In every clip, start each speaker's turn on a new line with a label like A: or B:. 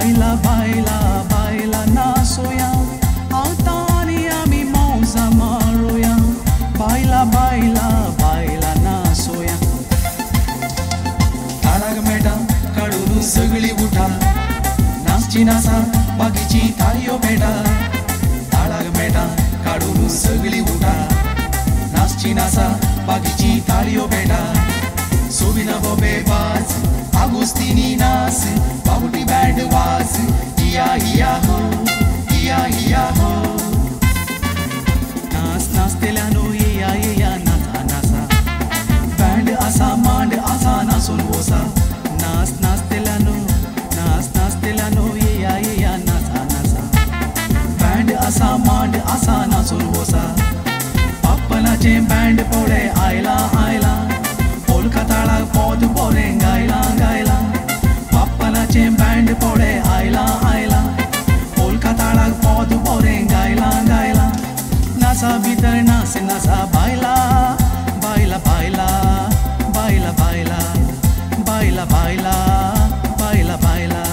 A: Baila, baila, baila na soya Altani ami mauza maroya Baila, baila, baila na soya Talag meta kadulu sagli utha Naschi nasa bagichi taliyo beta Talag meta kadulu sagli utha Naschi nasa bagichi taliyo beta Subina bobe baz Agustini nas Babuti band was Iya iya ho Iya iya ho Nas nas telano iya iya nasa nasa Band asa mand asa nasun wosa Nas nas telano iya iya nasa nasa Band asa mand asa nasun wosa Pappana chem band pode aila aila Kolkata pod pore gaila gaila Pappana chem band pode aila aila Kolkata pod pore gaila gaila Nasa bhitar nase nasa baila baila baila baila baila baila baila baila baila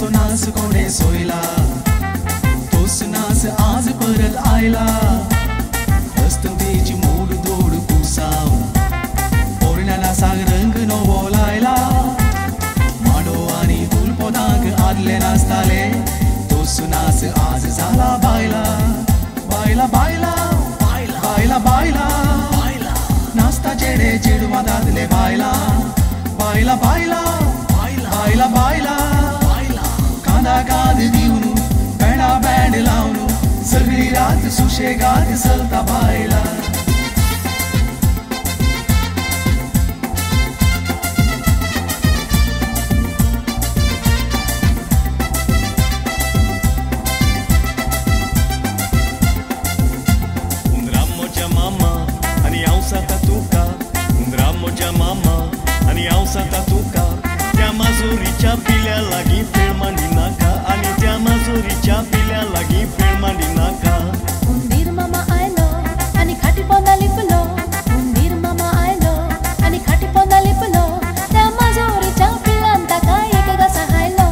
A: सो नास कोणे सोयला तोस नास आज परत आयला हस्तंतीची mood दोड कुसाव पोरण्याला साग रंग no बोलायला माडो आणि दुलपोदाक आदले नासताले तोस नास आज झाला बायला बायला बायला बायला बायला बायला नास्ता चेडे चेडवा दादले बायला बायला बायला बायला बायला गाद दिवनु बँडा बँड लावनु सगळी रात सुशेगात चलता बायला
B: Undramoja mama ani ausa tatuka Undramoja mama ani ausa tatuka त्या माजुरीच्या पिल्या लागी फेळ मांडी नाका आणि त्या माजुरीच्या पिल्या लागी फेळ मांडी नाका
C: उंदीर मामा आयलो आणि खाटी पोंदा लिपलो उंदीर मामा आयलो आणि खाटी पोंदा लिपलो त्या माजुरीच्या पिलांता काय एक घसा हायलो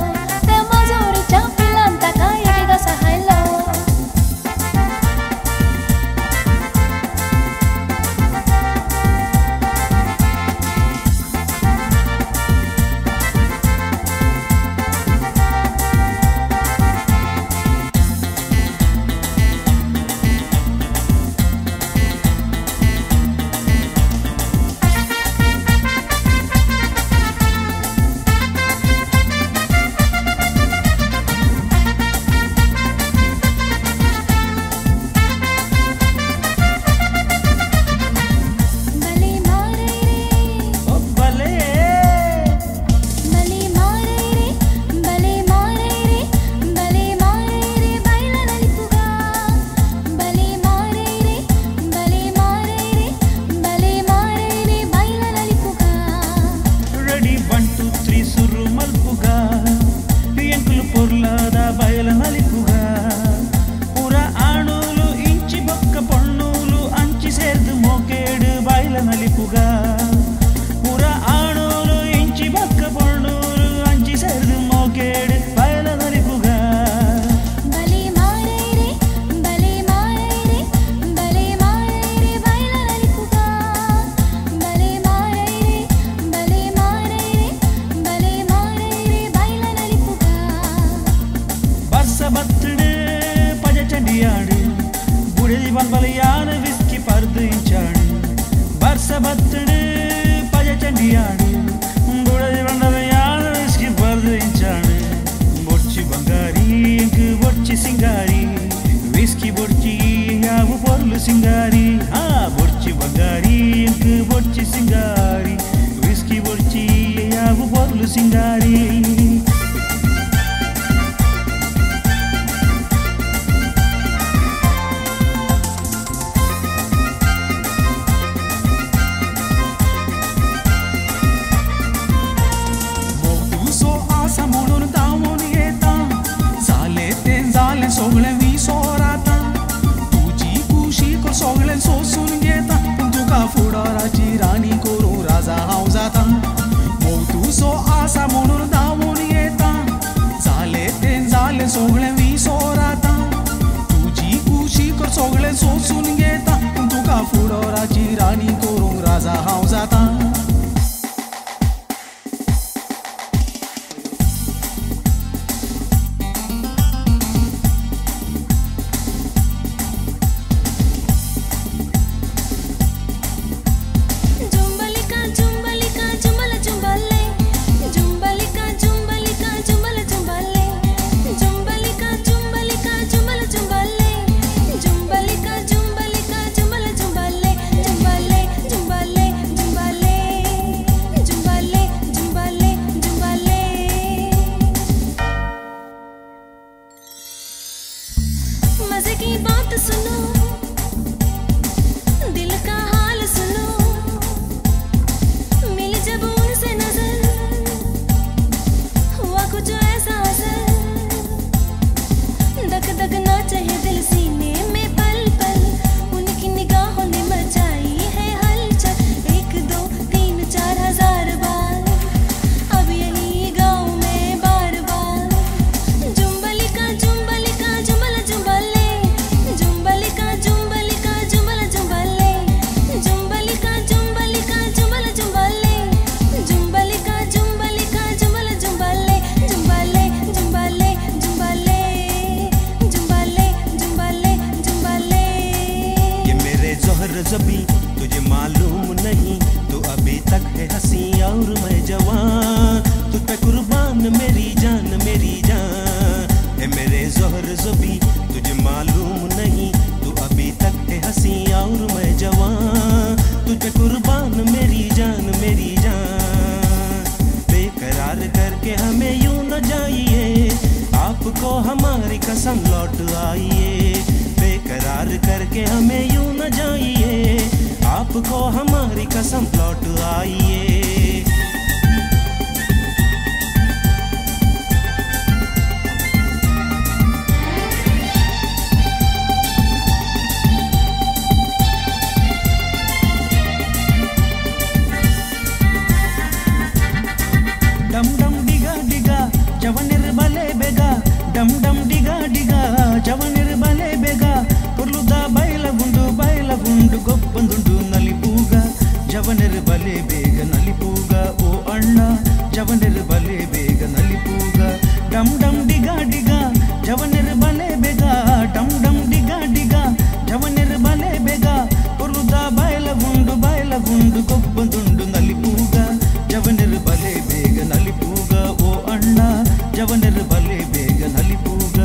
C: त्या माजुरीच्या पिलांता काय एक घसा हायलो
A: Motu so asa म्हणून धावून येता
D: मेरी जान है मेरे ज़ोहर ज़ुबी तुझे मालूम नहीं तू अभी तक है हंसी और मैं जवान तुझे कुर्बान मेरी जान बेकरार करके हमें यूं न जाइए आपको हमारी कसम लौट आइए बेकरार करके हमें यूं न जाइए आपको हमारी कसम लौट आइए
A: डम डम डिगा डिगा जवनिर बले बेगा डम डम डिगा डिगा जवनिर बले बेगा कुर्लुदा ಬೈಲಗುಂಡು ಗೊಪ್ಪಂದುಂಡು ನಲಿಪೂಗ ಜವನಿರ್ ಬಲೆ ಬೇಗ ನಲಿಪೂಗ ಓ ಅಣ್ಣ ಜವನಿರ್ ಬಲೆ ಬೇಗ ನಲಿಪೂಗ ಡಮ್ ಡಮ್ ಡಿಗಾ ಡಿಗಾ ಜವನಿರ್ ಬಲೆ ಬೇಗ ಡಮ್ ಡಮ್ ಡಿಗಾ ಡಿಗಾ ಜವನಿರ್ ಬಲೆ ಬೇಗ ಕುರ್ಲುದ ಬೈಲಗುಂಡು ಗೊಪ್ಪಂದುಂಡು ನಲಿಪೂಗ ಜವನಿರ್ ಬಲೆ ಬೇಗ ನಲಿಪೂಗ ಓ ಅಣ್ಣ ಜವನಿರ್ ಬಲೆ ಬೇಗ ನಲಿಪೂಗ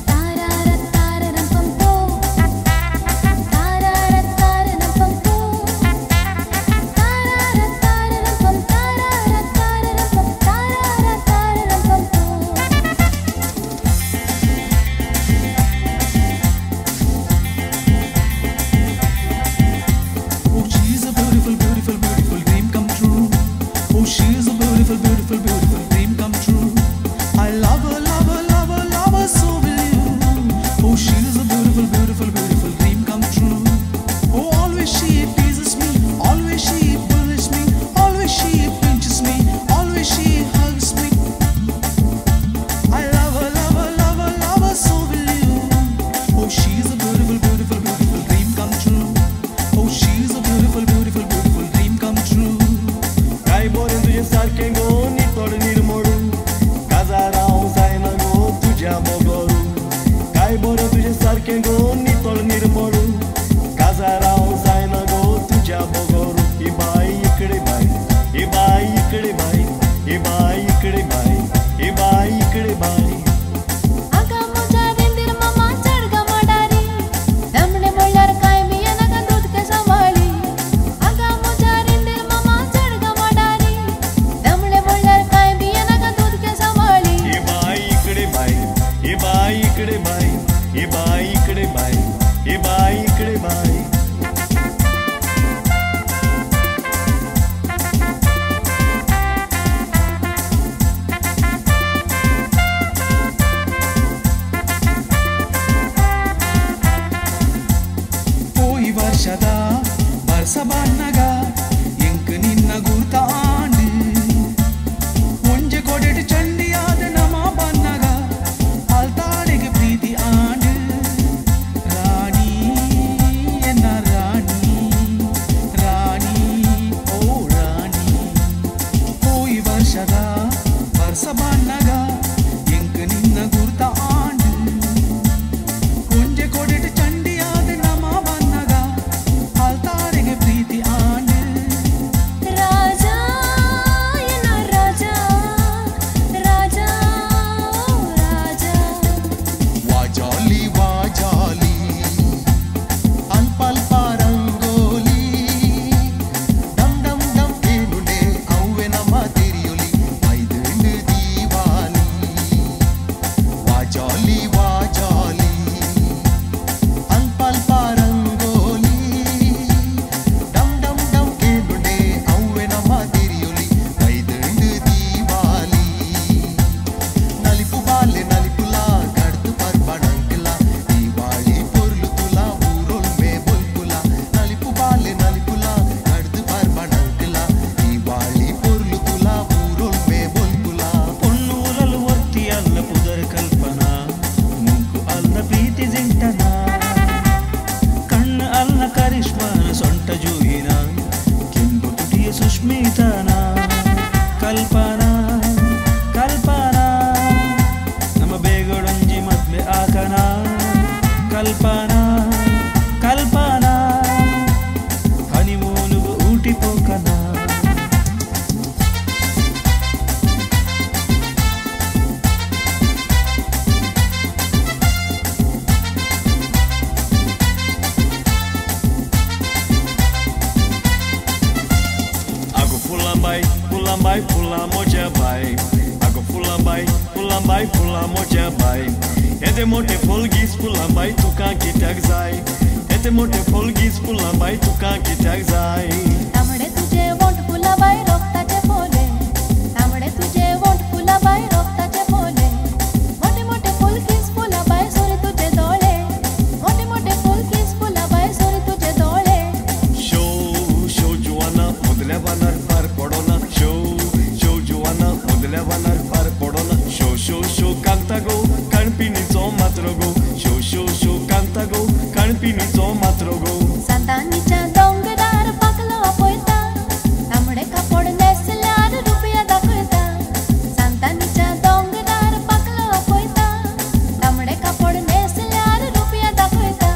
C: तारा
B: pulambai, pulamojabai. Ete mote folgis, pulambai, tukan kitak zai. Ete mote folgis, pulambai, tukan kitak zai.
C: तांबडे तुझे वोट फुलाबाई रोखताचे फोले तांबडे तुझे वोट फुलाबाई रोखताचे फोले मोठे मोठे फुलकीस फुलाबाई सोरी तुझे डोळे मोठे मोठे फुलकीस फुलाबाई सोरी तुझे डोळे
B: Show Joanna, mudल्या वानार पार पडोना. Show Joanna, mudल्या वानार पार पडोना. Show कांता गो, काणपिणीचो मात्र गो. Show कांता गो, काणपिणीचो मात्र गो.
C: सांतांनीच्या दोंगरार पाकलो आपयता तांबडे कापड नेसल्यार रुपया दाखयता सांतांनीच्या दोंगरार पाकलो आपयता तांबडे कापड नेसल्यार रुपया दाखयता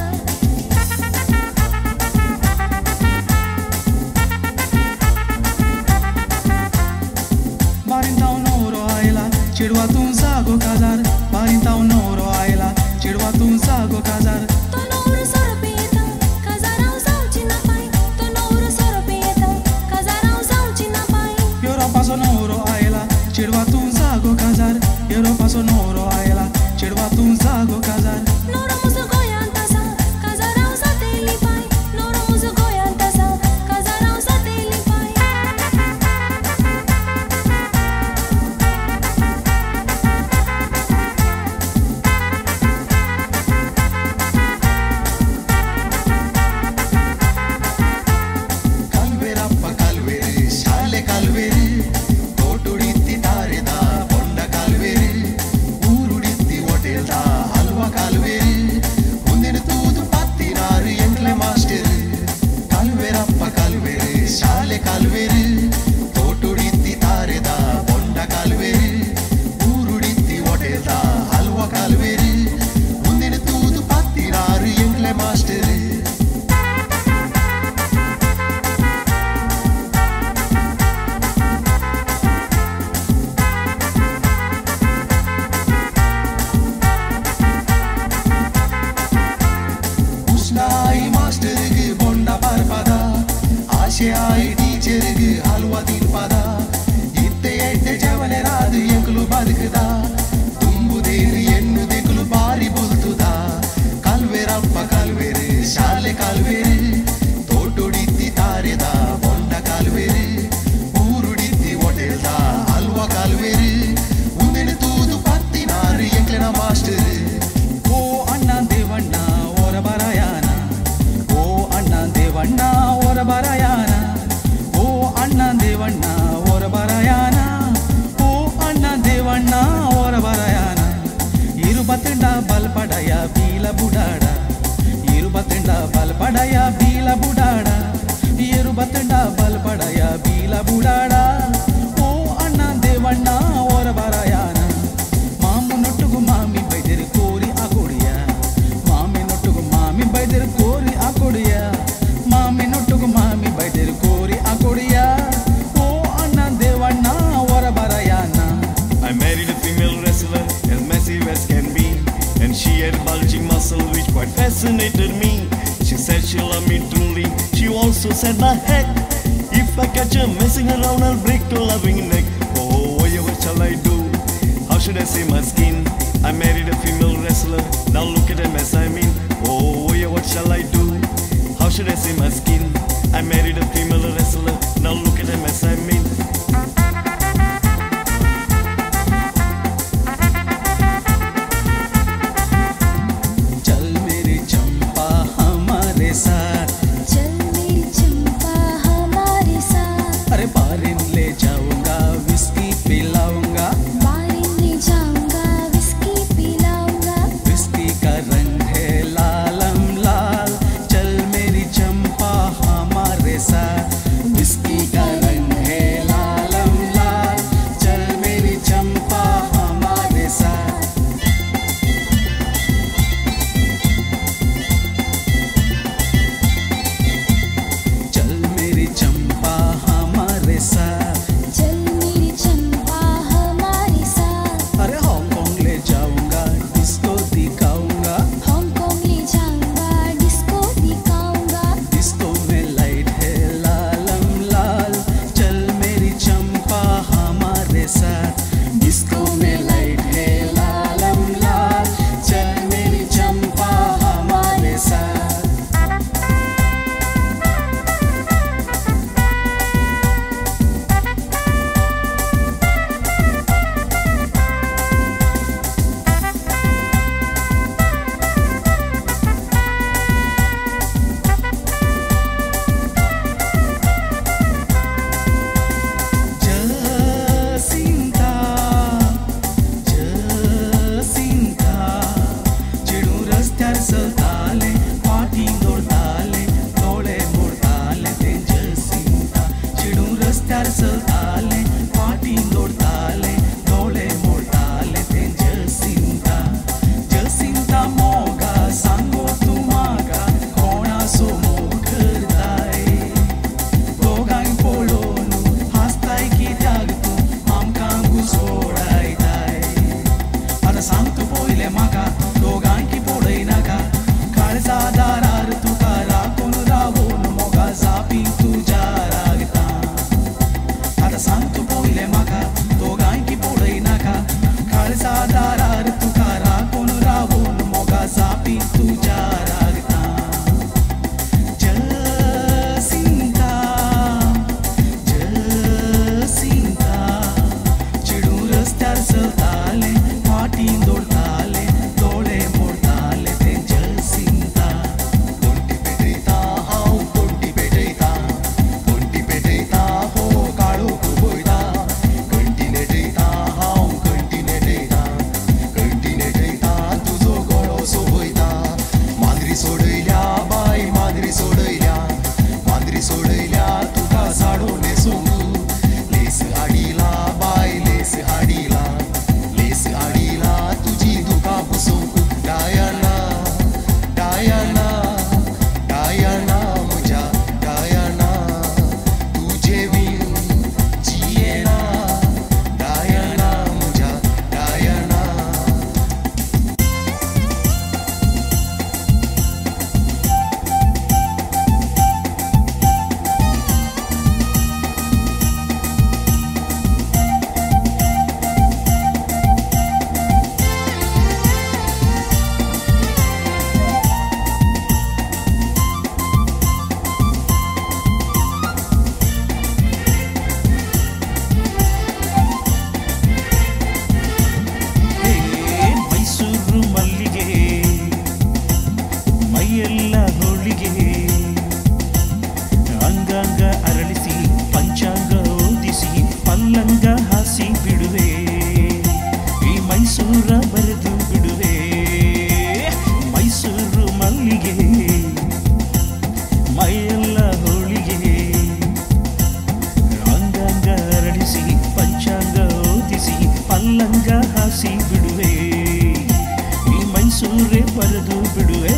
A: बारींताव नवरो आयला चिडवा तूं जागो काजार बारींताव नवरो आयला चिडवा तूं जागो काजार
C: तो नवरो सोरो पियेता काजाराव जावची ना पाय तो नवरो सोरो पियेता काजाराव जावची ना पाय
A: युरोपाचो नवरो आयला चिडवा तूं जागो काजार युरोपाचो नवरो आयला चिडवा तूं जागो काजार
C: नवरो म्हजो गोंयांत आसा काजाराव जातेली पाय नवरो म्हजो गोंयांत आसा काजाराव जातेली पाय
A: ಕಾಲ್ವೇರಪ್ಪ ಕಾಲ್ವೇರಿ ಶಾಲೆ ಕಾಲ್ವೇರಿ ತೋಟುಡಿತ್ತಿ ತಾರೆದ ಬೊಂಡ ಕಾಲ್ವೇರಿ ಊರುಡಿತ್ತಿ ಹೋಟೆಲ್ದ ಹಲ್ವಾ ಕಾಲ್ವೇರಿ ಮುಂದಿನ ತೂದು ಪತ್ತಿನಾರು ಎಂಟ್ಲೆ ಮಾಸ್ಟರ್ ಕಾಲ್ವೇರಪ್ಪ ಕಾಲ್ವೇರಿ ಶಾಲೆ ಕಾಲ್ವೇರಿ ತೋಟುಡಿತ್ತಿ ತಾರೆದ ಬೊಂಡ ಕಾಲ್ವೇರಿ ಊರುಡಿತ್ತಿ ಹೋಟೆಲ್ದ ಹಲ್ವಾ ಕಾಲ್ವೇರಿ ಮುಂದಿನ ತೂದು ಪತ್ತಿನಾರು ಎಂಟ್ಲೆ ಮಾಸ್ಟರ್ ಉಸ್ನಾಯಿ ಮಾಸ್ಟರ್ಗೆ ಬೊಂಡ ಬರ್ಪದ ಆಶೆ ಆಯಿ ಟೀಚರ್ಗೆ ಹಲ್ವಾ ತಿನ್ಪದ ಇತ್ತೆ ಎಡ್ಡೆ ಜವನೆ ರಾದು ಎಂಕಲು ಬದುಕದ ತುಂಬುದೇರಿ ಎನ್ನು ದಿಕ್ಕಲು ಬಾರಿ ಬುಲ್ತುದ ಕಾಲ್ವೇರಪ್ಪ ಕಾಲ್ವೇರಿ ಶಾಲೆ ಕಾಲ್ವೇರಿ ತೋಟುಡಿತ್ತಿ ತಾರೆದ ಬೊಂಡ ಕಾಲ್ವೇರಿ ಊರುಡಿತ್ತಿ ಹೋಟೆಲ್ದ ಹಲ್ವಾ ಕಾಲ್ವೇರಿ ಮುಂದಿನ ತೂದು ಪತ್ತಿನಾರು ಎಂಕ್ಲೆನ ಮಾಸ್ಟರ್ ಓ ಅಣ್ಣ ದೇವಣ್ಣ ಓರ ಬರಯಾನ ಓ ಅಣ್ಣ ದೇವಣ್ಣ ಓರ ಬರಯಾನ ಓ ಅಣ್ಣ ದೇವಣ್ಣ ಓರ ಬರಯಾನ ಓ ಅಣ್ಣ ದೇವಣ್ಣ ಓರ ಬರಯಾನ ಇರುಬತ್ತಂಡ ಬಲ್ಪಡಯ ಬೀಲ ಬುಡಾಡ ಇರುಬತ್ತಂಡ ಬಲ್ಪಡಯ ಬೀಲ ಬುಡಾಡ ಇರುಬತ್ತಂಡ ಬಲ್ಪಡಯ ಬೀಲ ಬುಡಾಡ ಓ ಅಣ್ಣ ದೇವಣ್ಣ ಓರ ಬರಯಾನ ಮಾಮು ನೊಟ್ಟುಗು ಮಾಮಿ ಬೈದಿರು ಕೋರಿ ಆಕೊಡಿಯ ಮಾಮಿ ನೊಟ್ಟುಗು ಮಾಮಿ ಬೈದಿರು ಕೋರಿ ಆಕೊಡಿಯ ಮಾಮಿ ನೊಟ್ಟುಗು ಮಾಮಿ ಬೈದಿರು ಕೋರಿ ಆಕೊಡಿಯ ಓ ಅಣ್ಣ Devanna ಓರ ಬರಯಾನ
B: I married a female wrestler, as massive as can be, and she had bulging muscle which quite fascinated me. She said she loved me truly. She also said, "My heck, if I catch her messing around, I'll break her loving neck." Oh, what shall I do? How should I say my skin? I married a female wrestler. Now look at the mess I'm in. Oh, what shall I do? How should I say my skin? I married a female wrestler. Now look at the mess I'm in.
A: चल मेरी चंपा हमारे साथ
C: चल मेरी चंपा हमारे साथ
A: अरे बारिन ले जाऊंगा विस्की पिलाऊंगा
C: बारिन ले जाऊंगा
D: ಲಂಗ ಹಾಸಿ ಬಿಡುವೆ ಈ ಮೈಸೂರೇ ಬರೆದು ಬಿಡುವೆ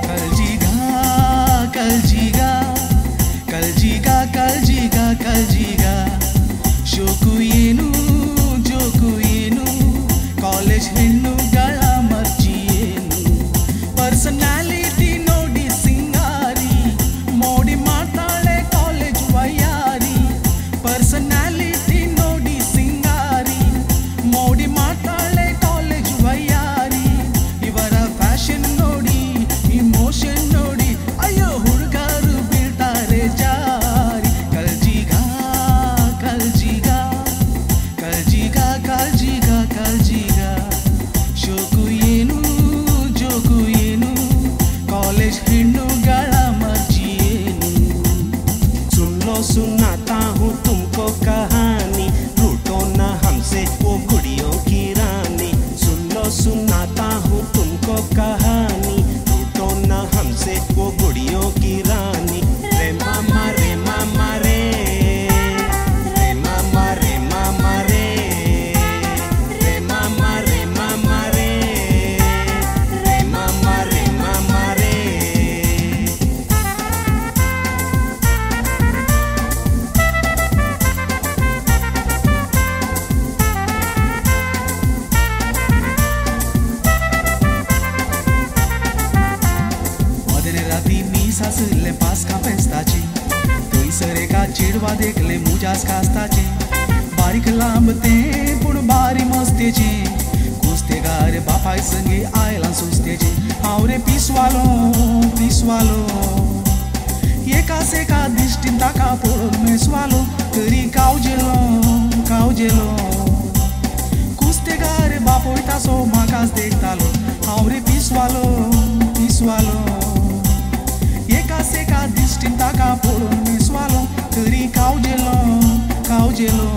A: ಕಲ್ಜಿಗ ಕಲ್ಜಿಗ ಕಲ್ಜಿಗ ಕಲ್ಜಿಗ ಕಲ್ಜಿಗ ಶೋಕು ಏನು ಜೋಕು ಏನು ಕಾಲೇಜ್ ಹೆಣ್ಣುಗಳ ಮರ್ಜಿ ಏನು ಪರ್ಸನಾಲಿಟಿ ನೋಡಿ ಸಿಂಗಾರಿ ಮೋಡಿ ಮಾಡ್ತಾಳೆ ಕಾಲೇಜ್ ವಯ್ಯಾರಿ ಪರ್ಸನಾಲಿಟಿ ನೋಡಿ ಸಿಂಗಾರಿ ಮೋಡಿ ಮಾಡ್ತಾಳೆ ಕಾಲೇಜ್ ವಯ್ಯಾರಿ ಇವರ ಫ್ಯಾಷನ್ ನೋಡಿ ಇಮೋಷನ್ ನೋಡಿ ಅಯ್ಯೋ ಹುಡುಗರು ಬೀಳ್ತಾರೆ ಜಾರಿ ಕಲ್ಜಿಗ ಕಲ್ಜಿಗ ಕಲ್ಜಿಗ ಕಲ್ಜಿಗ ಕಲ್ಜಿಗ ಶೋಕು ಏನು ಜೋಕು ಏನು ಕಾಲೇಜ್ ಹೆಣ್ಣುಗಳ ಮರ್ಜಿ ಏನು
D: सुन लो सुनाता हूँ तुमको कहानी रूठो ना हमसे वो गुड़ियों की रानी सुन लो सुनाता हूँ तुमको कहानी रूठो ना हमसे वो गुड़ियों की रानी रे मामा रे मामा रे रे मामा रे मामा रे रे मामा रे मामा रे रे मामा रे मामा रे
A: मदने राती मी सासले पास का फेस्ताची सरे का चिडवा देखले मुजास कास्ताचे बारीक लांबते पुण बारी मस्तेचे कुस्तेगार बापाय संगे आयला सुस्तेचे हावरे पिसवालो पिसवालो एकासे का दिष्टीन ताका पळून मेसवालो तरी कावजेलो कावजेलो कुस्तेगार बापोय तासो म्हाकाच देखतालो हावरे पिसवालो पिसवालो एकासे का दिष्टीन ताका पळून मेसवालो तरी कावजेलो कावजेलो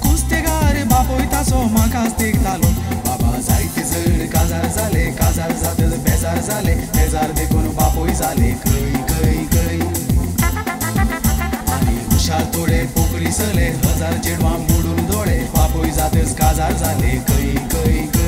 A: कुस्तेगार बापोय तासो म्हाकाच देखतालो बाबा जायते जण काजार जातच बेजार देखून बापोय जाले खंय खंय खंय आनी हुशार थोडे पोकरी सले हजार चेडवां मोडून दोळे बापोय जातच काजार जाले खंय खंय खंय